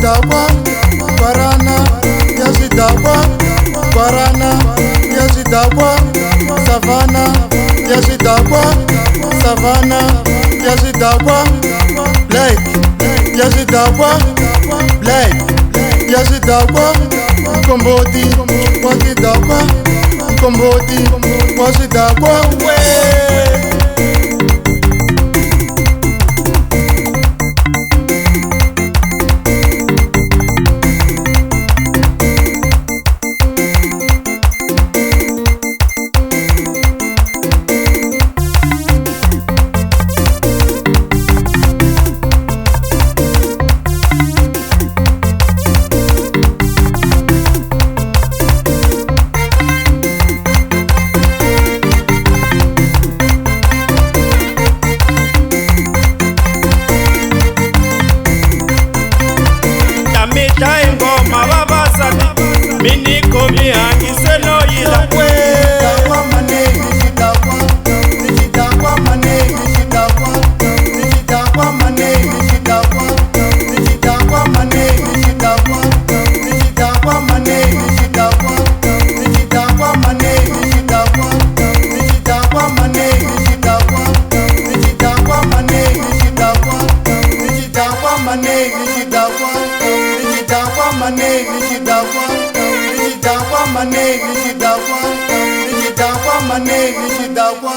yazidakwa Kwarana yazidakwa Kwarana yazidakwa Savana yazidakwa Savana yazidakwa Black yazidakwa Black yazidakwa Mkomboti wazidakwa Mkomboti wazidakwa Ingoma babasati miniko mihangise noyila Nijidakwa manegi nijidakwa Nijidakwa manegi nijidakwa Nijidakwa manegi nijidakwa Nijidakwa manegi nijidakwa Nijidakwa manegi nijidakwa Nijidakwa manegi nijidakwa Nijidakwa manegi nijidakwa Nijidakwa manegi nijidakwa Nijidakwa manegi nijidakwa Nijidakwa manegi nijidakwa Nijidakwa manegi nijidakwa Nijidakwa manegi nijidakwa